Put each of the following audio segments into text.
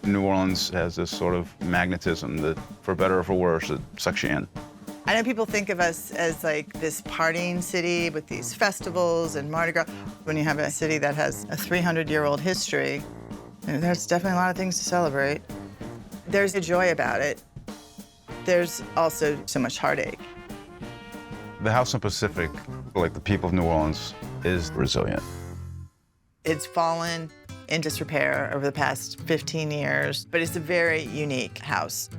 New Orleans has this sort of magnetism that, for better or for worse, it sucks you in. I know people think of us as like this partying city with these festivals and Mardi Gras. When you have a city that has a 300-year-old history, there's definitely a lot of things to celebrate. There's a joy about it. There's also so much heartache. The house on Pacific, like the people of New Orleans, is resilient. It's fallen in disrepair over the past 15 years, but it's a very unique house.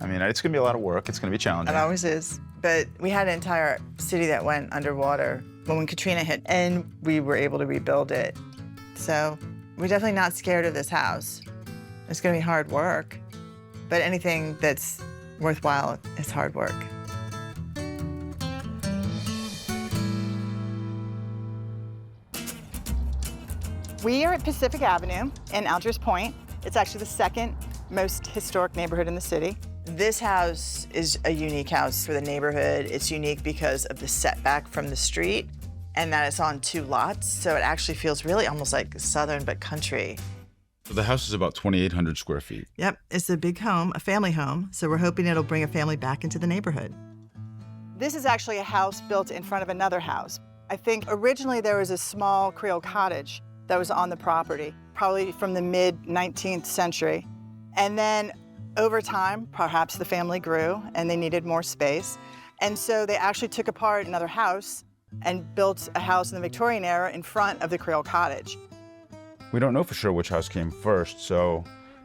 I mean, it's gonna be a lot of work. It's gonna be challenging. It always is. But we had an entire city that went underwater when Katrina hit, and we were able to rebuild it. So we're definitely not scared of this house. It's gonna be hard work, but anything that's worthwhile is hard work. We are at Pacific Avenue in Algiers Point. It's actually the second most historic neighborhood in the city. This house is a unique house for the neighborhood. It's unique because of the setback from the street and that it's on 2 lots, so it actually feels really almost like southern but country. The house is about 2,800 square feet. Yep, it's a big home, a family home, so we're hoping it'll bring a family back into the neighborhood. This is actually a house built in front of another house. I think originally there was a small Creole cottage that was on the property, probably from the mid-19th century. And then over time, perhaps the family grew and they needed more space. And so they actually took apart another house and built a house in the Victorian era in front of the Creole cottage. We don't know for sure which house came first, so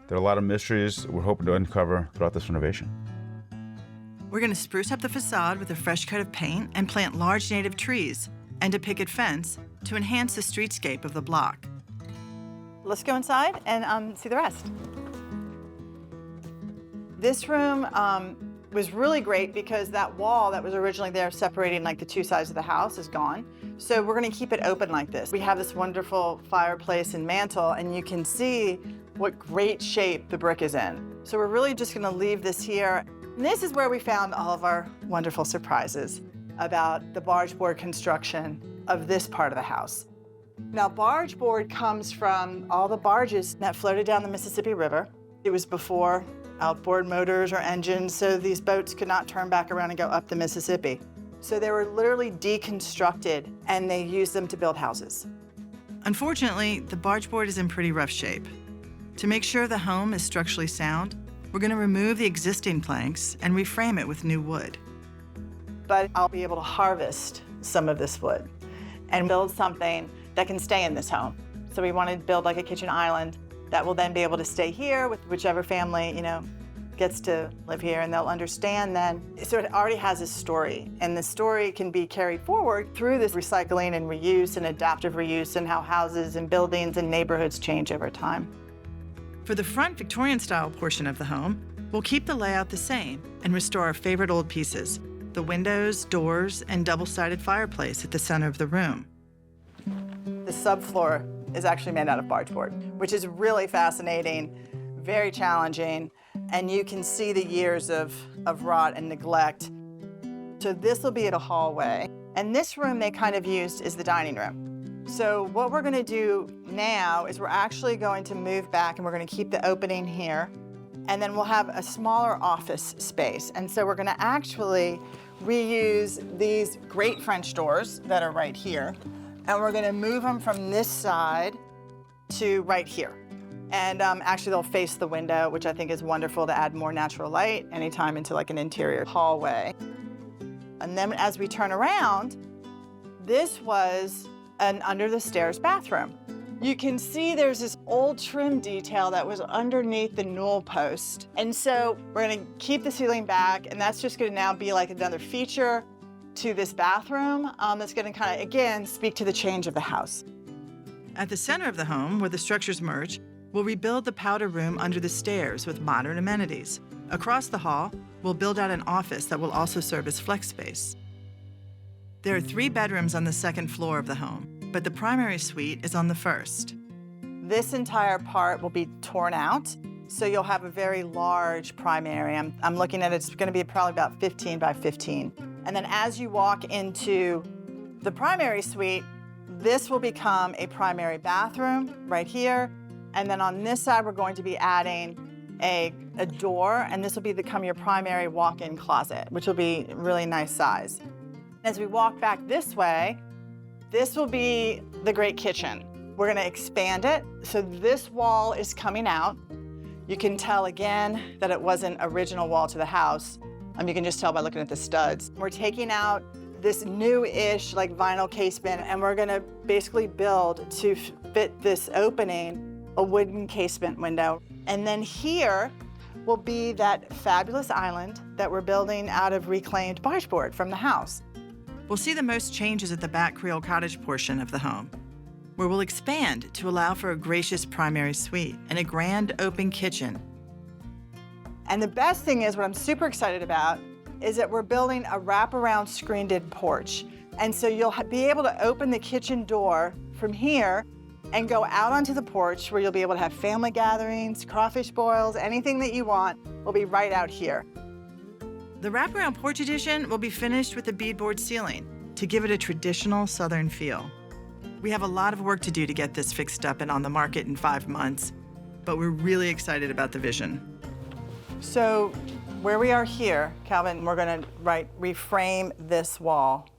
there are a lot of mysteries that we're hoping to uncover throughout this renovation. We're gonna spruce up the facade with a fresh coat of paint and plant large native trees and a picket fence to enhance the streetscape of the block. Let's go inside and see the rest. This room was really great because that wall that was originally there separating like the 2 sides of the house is gone. So we're gonna keep it open like this. We have this wonderful fireplace and mantle, and you can see what great shape the brick is in. So we're really just gonna leave this here. And this is where we found all of our wonderful surprises about the barge board construction of this part of the house. Now, barge board comes from all the barges that floated down the Mississippi River. It was before outboard motors or engines, so these boats could not turn back around and go up the Mississippi. So they were literally deconstructed, and they used them to build houses. Unfortunately, the barge board is in pretty rough shape. To make sure the home is structurally sound, we're gonna remove the existing planks and reframe it with new wood. But I'll be able to harvest some of this wood and build something that can stay in this home. So we want to build like a kitchen island that will then be able to stay here with whichever family, gets to live here, and they'll understand then. So it already has a story, and the story can be carried forward through this recycling and reuse and adaptive reuse and how houses and buildings and neighborhoods change over time. For the front Victorian-style portion of the home, we'll keep the layout the same and restore our favorite old pieces, the windows, doors, and double-sided fireplace at the center of the room. The subfloor is actually made out of barge board, which is really fascinating, very challenging, and you can see the years of rot and neglect. So this will be at a hallway, and this room they kind of used is the dining room. So what we're gonna do now is we're actually going to move back, and we're gonna keep the opening here, and then we'll have a smaller office space. And so we're gonna actually reuse these great French doors that are right here, and we're gonna move them from this side to right here. And actually they'll face the window, which I think is wonderful to add more natural light anytime into like an interior hallway. And then as we turn around, this was an under the stairs bathroom. You can see there's this old trim detail that was underneath the newel post. And so we're gonna keep the ceiling back, and that's just gonna now be like another feature to this bathroom that's gonna kind of, again, speak to the change of the house. At the center of the home, where the structures merge, we'll rebuild the powder room under the stairs with modern amenities. Across the hall, we'll build out an office that will also serve as flex space. There are 3 bedrooms on the second floor of the home, but the primary suite is on the first. This entire part will be torn out, so you'll have a very large primary. I'm looking at it's gonna be probably about 15 by 15. And then as you walk into the primary suite, this will become a primary bathroom right here, And then on this side, we're going to be adding a door, and this will become your primary walk-in closet, which will be really nice size. As we walk back this way, this will be the great kitchen. We're gonna expand it, so this wall is coming out. You can tell again that it wasn't original wall to the house. You can just tell by looking at the studs. We're taking out this new-ish like vinyl casement, and we're gonna basically build to fit this opening a wooden casement window. And then here will be that fabulous island that we're building out of reclaimed barge board from the house. We'll see the most changes at the back Creole cottage portion of the home, where we'll expand to allow for a gracious primary suite and a grand open kitchen. And the best thing is, what I'm super excited about, is that we're building a wraparound screened-in porch. And so you'll be able to open the kitchen door from here and go out onto the porch, where you'll be able to have family gatherings, crawfish boils, anything that you want will be right out here. The wraparound porch addition will be finished with a beadboard ceiling to give it a traditional Southern feel. We have a lot of work to do to get this fixed up and on the market in 5 months, but we're really excited about the vision. So where we are here, Calvin, we're gonna reframe this wall.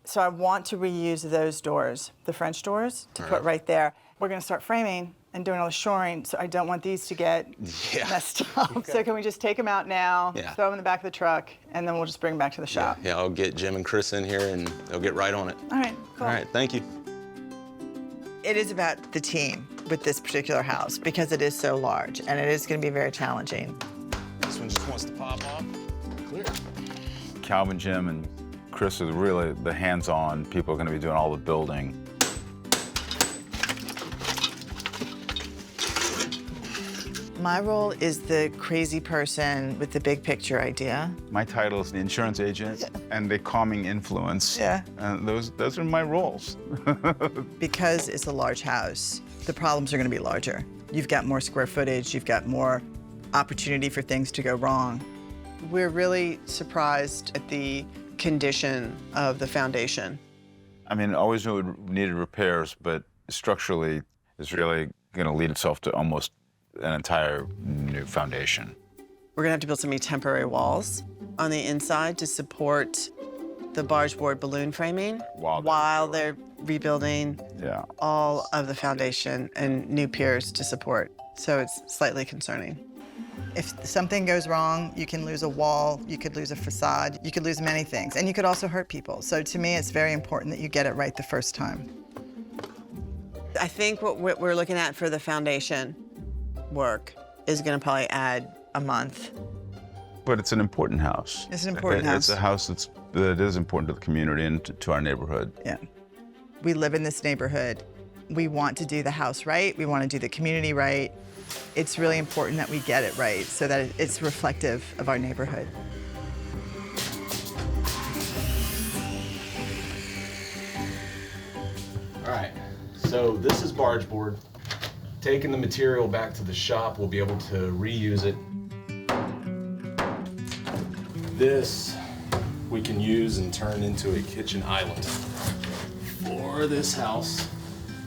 So I want to reuse those doors, the French doors, to put right there. We're gonna start framing and doing all the shoring, so I don't want these to get messed up. Okay. So can we just take them out now, throw them in the back of the truck, and then we'll just bring them back to the shop? Yeah, I'll get Jim and Chris in here, and they'll get right on it. All right, cool. All right, thank you. It is about the team with this particular house, because it is so large, and it is gonna be very challenging. This one just wants to pop off. Clear. Calvin, Jim, and Chris are really the hands-on people going to be doing all the building. My role is the crazy person with the big picture idea. My title is the insurance agent and the calming influence. Yeah. And those are my roles. Because it's a large house, the problems are going to be larger. You've got more square footage, you've got more opportunity for things to go wrong. We're really surprised at the condition of the foundation. I mean, always knew it needed repairs, but structurally, it's really going to lead itself to almost an entire new foundation. We're going to have to build some new temporary walls on the inside to support the barge board balloon framing while they're rebuilding all of the foundation and new piers to support. So it's slightly concerning. If something goes wrong, you can lose a wall, you could lose a facade, you could lose many things, and you could also hurt people. So to me, it's very important that you get it right the first time. I think what we're looking at for the foundation work is going to probably add a month. But it's an important house. It's an important house. It's a house that is important to the community and to our neighborhood. Yeah. We live in this neighborhood. We want to do the house right. We want to do the community right. It's really important that we get it right so that it's reflective of our neighborhood. All right, so this is barge board. Taking the material back to the shop, we'll be able to reuse it. This we can use and turn into a kitchen island for this house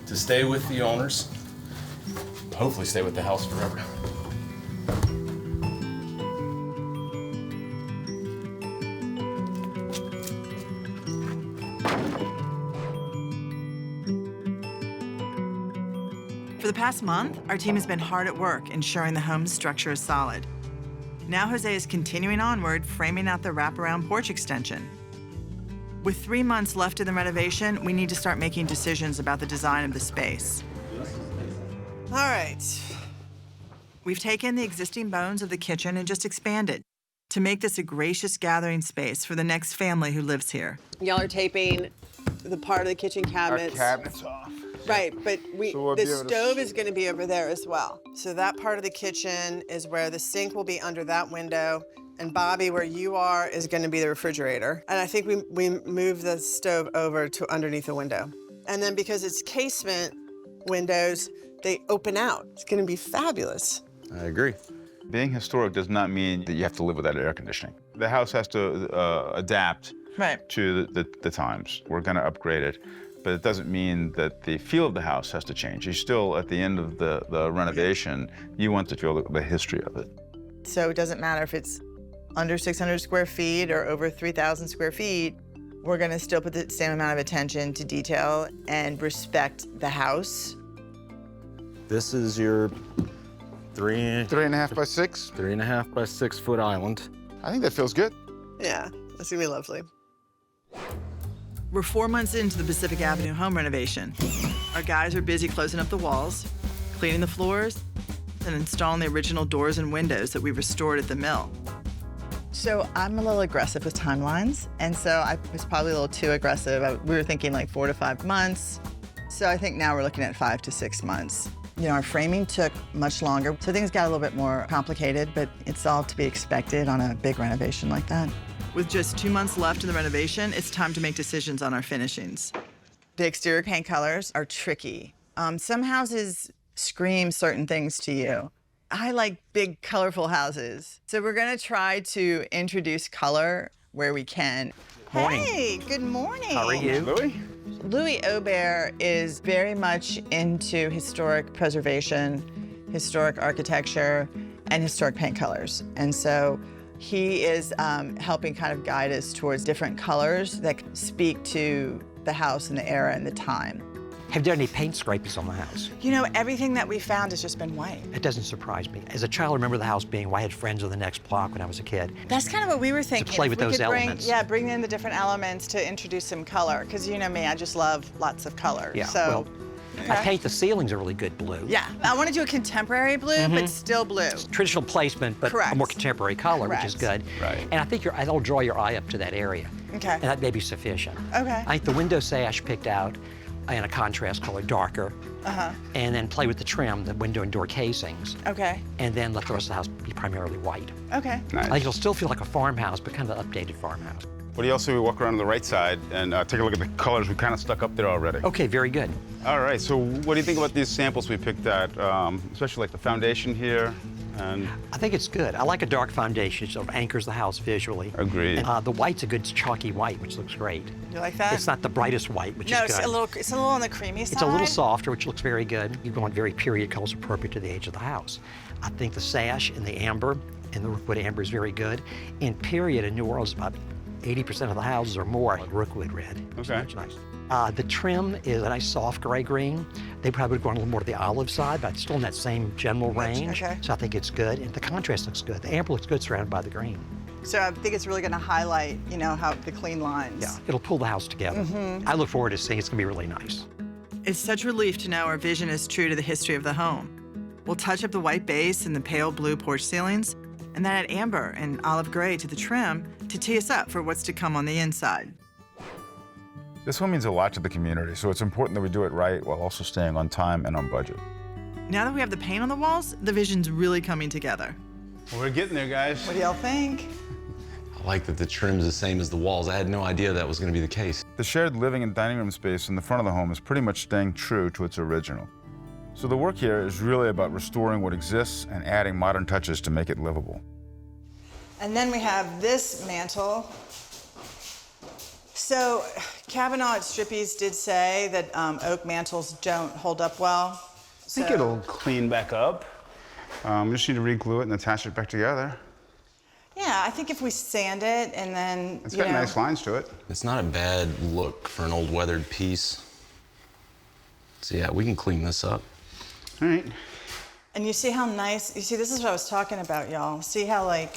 to stay with the owners. Hopefully stay with the house forever. For the past month, our team has been hard at work ensuring the home's structure is solid. Now Jose is continuing onward, framing out the wraparound porch extension. With 3 months left in the renovation, we need to start making decisions about the design of the space. All right. We've taken the existing bones of the kitchen and just expanded to make this a gracious gathering space for the next family who lives here. Y'all are taping the part of the kitchen cabinets. Our cabinets off. Right, but the stove is going to be over there as well. So that part of the kitchen is where the sink will be under that window, and Bobby, where you are, is going to be the refrigerator. And I think we move the stove over to underneath the window. And then because it's casement windows, they open out. It's going to be fabulous. I agree. Being historic does not mean that you have to live without air conditioning. The house has to adapt to the times. We're going to upgrade it. but it doesn't mean that the feel of the house has to change. You still, at the end of the renovation, you want to feel the history of it. So it doesn't matter if it's under 600 square feet or over 3,000 square feet, we're gonna still put the same amount of attention to detail and respect the house. This is your 3.5 by 6. 3.5 by 6 foot island. I think that feels good. Yeah, that's gonna be lovely. We're 4 months into the Pacific Avenue home renovation. Our guys are busy closing up the walls, cleaning the floors, and installing the original doors and windows that we restored at the mill. So I'm a little aggressive with timelines, and so I was probably a little too aggressive. We were thinking like 4 to 5 months. So I think now we're looking at 5 to 6 months. You know, our framing took much longer, so things got a little bit more complicated, but it's all to be expected on a big renovation like that. With just 2 months left in the renovation, it's time to make decisions on our finishings. The exterior paint colors are tricky. Some houses scream certain things to you. I like big, colorful houses. So we're gonna try to introduce color where we can. Morning. Hey, good morning. How are you? Louis? Louis Aubert is very much into historic preservation, historic architecture, and historic paint colors. And so he is helping kind of guide us towards different colors that speak to the house and the era and the time. Have you done any paint scrapings on the house? You know, everything that we found has just been white. It doesn't surprise me. As a child, I remember the house being white. I had friends on the next block when I was a kid. That's kind of what we were thinking. play If with we those could elements. bring in the different elements to introduce some color. Because you know me, I just love lots of color. Yeah, So, well, I okay. paint the ceilings a really good blue. Yeah, I want to do a contemporary blue, but still blue. Traditional placement, but Correct. a more contemporary color, which is good. Right. And I think that'll draw your eye up to that area. Okay. And that may be sufficient. Okay. I think the window sash picked out in a contrast color, darker. And then play with the trim, the window and door casings. Okay. And then let the rest of the house be primarily white. Okay. Nice. I think it'll still feel like a farmhouse, but kind of an updated farmhouse. What do you also walk around to the right side and take a look at the colors we kind of stuck up there already? Okay, very good. All right, so what do you think about these samples we picked at, especially like the foundation here? And I think it's good. I like a dark foundation. It sort of anchors the house visually. Agreed. And, the white's a good chalky white, which looks great. You like that? It's not the brightest white, which No, is good. it's a little on the creamy side. It's a little softer, which looks very good. You want very period colors appropriate to the age of the house. I think the sash and the amber, and the rookwood amber is very good. In period in New Orleans, about 80% of the houses or more are rookwood red. So Okay. that's nice. The trim is a nice soft gray green. They probably would go on a little more to the olive side, but it's still in that same general range. Okay. So I think it's good. And the contrast looks good. The amber looks good surrounded by the green. So I think it's really going to highlight, you know, how the clean lines. Yeah, it'll pull the house together. I look forward to seeing it's gonna be really nice. It's such a relief to know our vision is true to the history of the home. We'll touch up the white base and the pale blue porch ceilings, and then add amber and olive gray to the trim to tee us up for what's to come on the inside. This one means a lot to the community, so it's important that we do it right while also staying on time and on budget. Now that we have the paint on the walls, the vision's really coming together. we're getting there, guys. What do y'all think? I like that the trim's the same as the walls. I had no idea that was going to be the case. The shared living and dining room space in the front of the home is pretty much staying true to its original. So the work here is really about restoring what exists and adding modern touches to make it livable. And then we have this mantle. So Kavanaugh at Strippies did say that oak mantles don't hold up well. I think it'll clean back up. We just need to re-glue it and attach it back together. Yeah, I think if we sand it and then, It's you got know, nice lines to it. It's not a bad look for an old weathered piece. So yeah, we can clean this up. All right. And you see how nice, you see, this is what I was talking about, y'all. See how, like,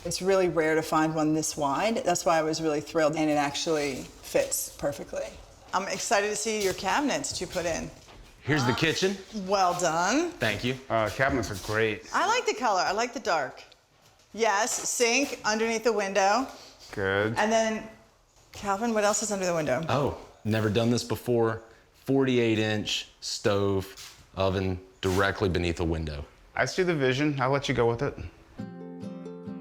it's really rare to find one this wide. That's why I was really thrilled, and it actually fits perfectly. I'm excited to see your cabinets that you put in. Here's the kitchen. Well done. Thank you. Cabinets are great. I like the color, I like the dark. Yes, sink underneath the window. Good. And then, Calvin, what else is under the window? Oh, never done this before. 48-inch stove, oven directly beneath a window. I see the vision. I'll let you go with it.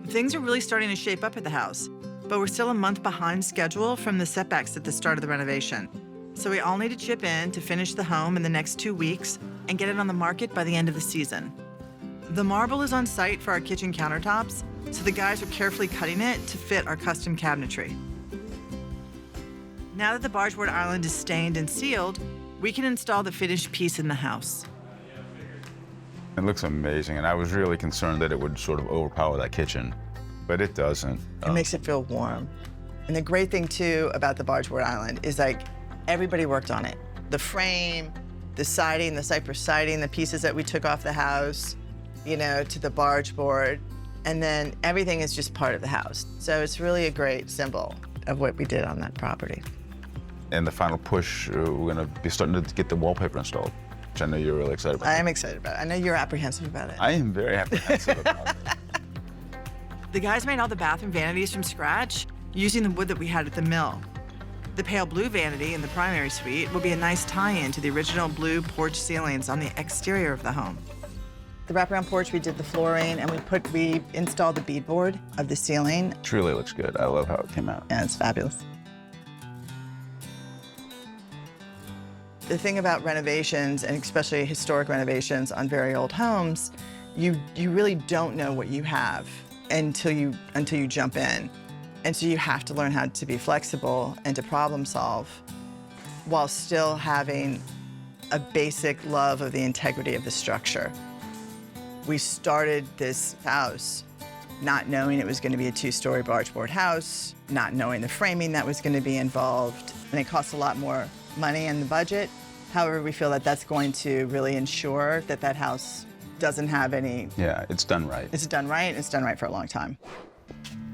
Things are really starting to shape up at the house, but we're still a month behind schedule from the setbacks at the start of the renovation. So we all need to chip in to finish the home in the next 2 weeks and get it on the market by the end of the season. The marble is on site for our kitchen countertops, so the guys are carefully cutting it to fit our custom cabinetry. Now that the bargeboard island is stained and sealed, we can install the finished piece in the house. It looks amazing, and I was really concerned that it would sort of overpower that kitchen, but it doesn't. It makes it feel warm. And the great thing too about the bargeboard island is like everybody worked on it. The frame, the siding, the cypress siding, the pieces that we took off the house, you know, to the bargeboard, and then everything is just part of the house. So it's really a great symbol of what we did on that property. And the final push, we're gonna be starting to get the wallpaper installed, which I know you're really excited about. I am excited about it. I know you're apprehensive about it. I am very apprehensive about it. The guys made all the bathroom vanities from scratch using the wood that we had at the mill. The pale blue vanity in the primary suite will be a nice tie-in to the original blue porch ceilings on the exterior of the home. The wraparound porch, we did the flooring, and we installed the beadboard of the ceiling. It really looks good. I love how it came out. Yeah, it's fabulous. The thing about renovations, and especially historic renovations on very old homes, you really don't know what you have until you jump in. And so you have to learn how to be flexible and to problem solve while still having a basic love of the integrity of the structure. We started this house not knowing it was going to be a 2-story bargeboard house, not knowing the framing that was going to be involved, and it cost a lot more money in the budget. However, we feel that that's going to really ensure that that house doesn't have any... Yeah, it's done right. It's done right, and it's done right for a long time.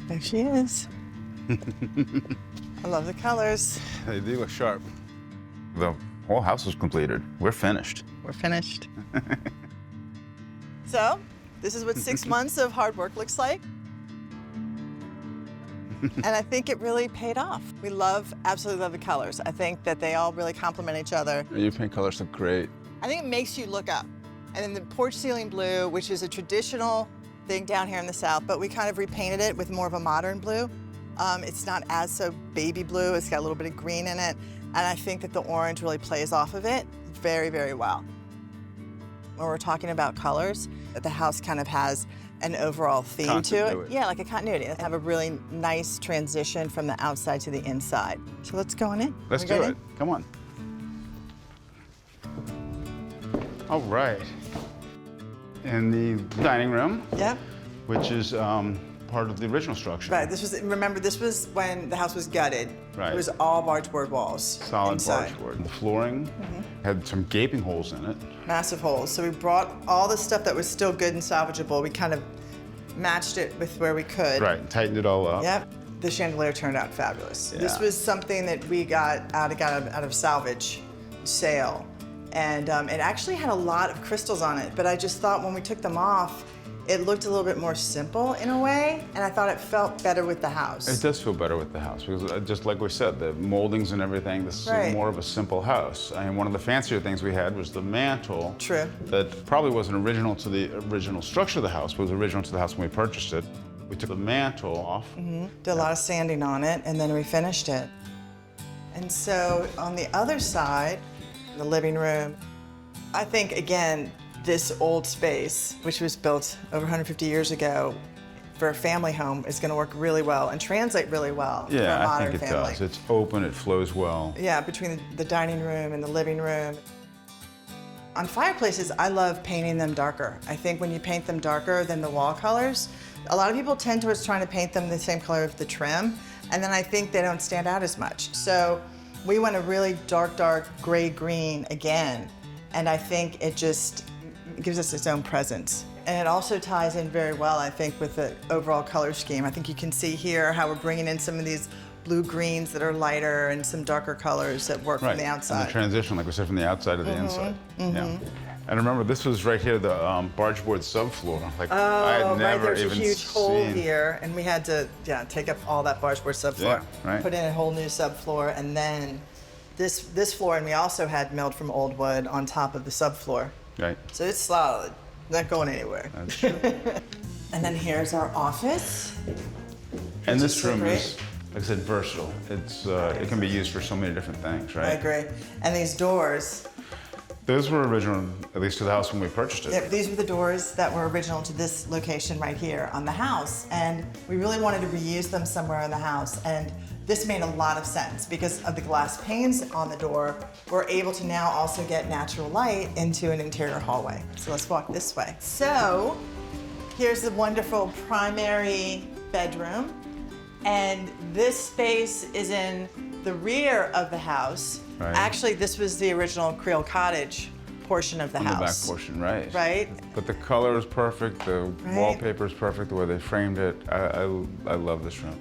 There she is. I love the colors. They do look sharp. The whole house is completed. We're finished. We're finished. So, this is what 6 months of hard work looks like. And I think it really paid off. We absolutely love the colors. I think that they all really complement each other. Your paint colors look great. I think it makes you look up. And then the porch ceiling blue, which is a traditional thing down here in the South, but we kind of repainted it with more of a modern blue. It's not as so baby blue. It's got a little bit of green in it. And I think that the orange really plays off of it very, very well. When we're talking about colors, the house kind of has an overall theme to it. Yeah, like a continuity. Have a really nice transition from the outside to the inside. So let's go on in. Let's do it. Come on. All right. In the dining room, Yep. which is part of the original structure. Right, remember, this was when the house was gutted. Right. It was all bargeboard walls. Solid inside. bargeboard. The flooring had some gaping holes in it. Massive holes. So we brought all the stuff that was still good and salvageable. We kind of matched it with where we could. Right, tightened it all up. Yep. The chandelier turned out fabulous. Yeah. This was something that we got out of salvage sale. And it actually had a lot of crystals on it, but I just thought when we took them off, it looked a little bit more simple in a way, and I thought it felt better with the house. It does feel better with the house because, just like we said, the moldings and everything, this is more of a simple house. I mean, one of the fancier things we had was the mantle. True. That probably wasn't original to the original structure of the house, but was original to the house when we purchased it. We took the mantle off. Did a lot of sanding on it, and then refinished it. And so on the other side, the living room, I think, again, this old space, which was built over 150 years ago for a family home, is going to work really well and translate really well for a modern I think it family. does. It's open, it flows well. Yeah, between the dining room and the living room. On fireplaces, I love painting them darker. I think when you paint them darker than the wall colors, a lot of people tend towards trying to paint them the same color of the trim, and then I think they don't stand out as much. So we went a really dark gray-green again, and I think it just gives us its own presence. And it also ties in very well, I think, with the overall color scheme. I think you can see here how we're bringing in some of these blue-greens that are lighter and some darker colors that work from the outside. And the transition, like we said, from the outside to the inside. Yeah. And remember, this was right here, the bargeboard subfloor. Like, I had never there's even a huge hole seen. here, and we had to take up all that bargeboard subfloor, put in a whole new subfloor, and then this floor, and we also had milled from old wood on top of the subfloor. Right. So it's solid, not going anywhere. That's true. And then here's our office. And this so room great. is, like I said, versatile. It's it can be used for so many different things, right? I agree. And these doors, Those were original, at least to the house when we purchased it. these were the doors that were original to this location right here on the house. And we really wanted to reuse them somewhere in the house. And this made a lot of sense because of the glass panes on the door. We're able to now also get natural light into an interior hallway. So let's walk this way. So here's the wonderful primary bedroom. And this space is in the rear of the house. Right. Actually, this was the original Creole Cottage portion of the house. The back portion, right. Right? But the color is perfect, the Right. wallpaper is perfect, the way they framed it. I love this room.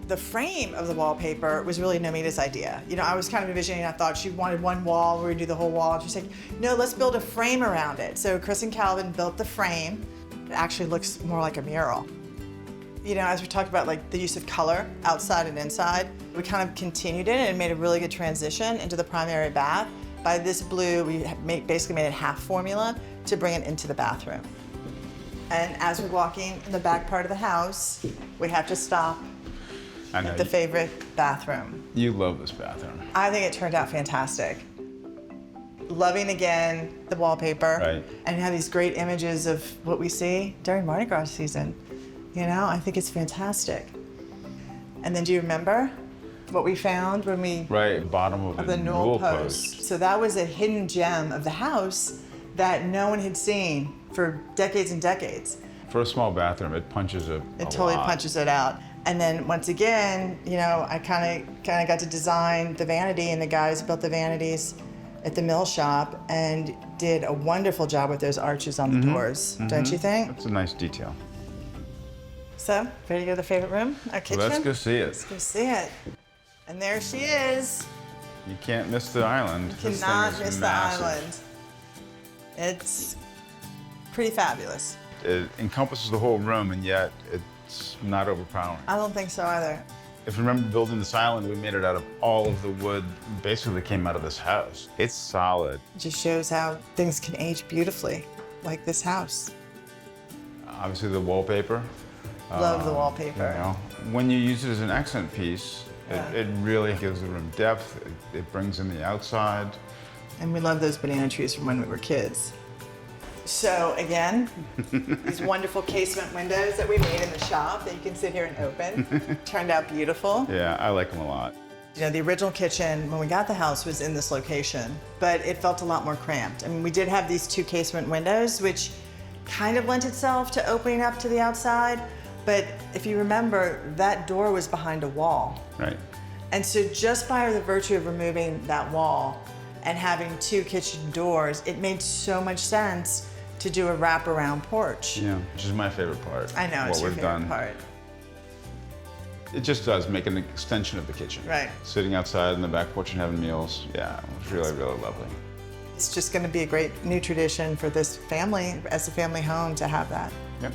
The frame of the wallpaper was really Nomita's idea. You know, I was kind of envisioning, I thought she wanted one wall, we would do the whole wall. And she's like, no, let's build a frame around it. So Chris and Calvin built the frame. It actually looks more like a mural. You know, as we talked about like the use of color outside and inside, we kind of continued it and made a really good transition into the primary bath. By this blue, we basically made it half formula to bring it into the bathroom. And as we're walking in the back part of the house, we have to stop I know at the favorite bathroom. you love this bathroom. I think it turned out fantastic. Loving again the wallpaper. Right. And have these great images of what we see during Mardi Gras season. You know, I think it's fantastic. And then do you remember what we found when we Right, bottom of the newel post? So that was a hidden gem of the house that no one had seen for decades and decades. For a small bathroom, it punches It totally lot. punches it out. And then once again, you know, I kind of got to design the vanity, and the guys built the vanities at the mill shop and did a wonderful job with those arches on the doors, don't you think? It's a nice detail. So, ready to go to the favorite room, our kitchen? Let's go see it. Let's go see it. And there she is. You can't miss the island. This thing Cannot is miss massive. the island. It's pretty fabulous. It encompasses the whole room, and yet it's not overpowering. I don't think so either. If you remember building this island, we made it out of all of the wood basically came out of this house. It's solid. It just shows how things can age beautifully, like this house. Obviously the wallpaper. Love the You wallpaper. know, when you use it as an accent piece, Yeah. it really gives the room depth. It brings in the outside. And we love those banana trees from when we were kids. So again, these wonderful casement windows that we made in the shop that you can sit here and open, turned out beautiful. Yeah, I like them a lot. You know, the original kitchen, when we got the house, was in this location, but it felt a lot more cramped. I mean, we did have these two casement windows, which kind of lent itself to opening up to the outside, but if you remember, that door was behind a wall. Right. And so just by the virtue of removing that wall and having two kitchen doors, it made so much sense to do a wraparound porch. Yeah, which is my favorite part. I know, it's what your we've favorite done. part. It just does make an extension of the kitchen. Right. Sitting outside in the back porch and having meals. Yeah, it was really, really lovely. It's just gonna be a great new tradition for this family, as a family home, to have that. Yep.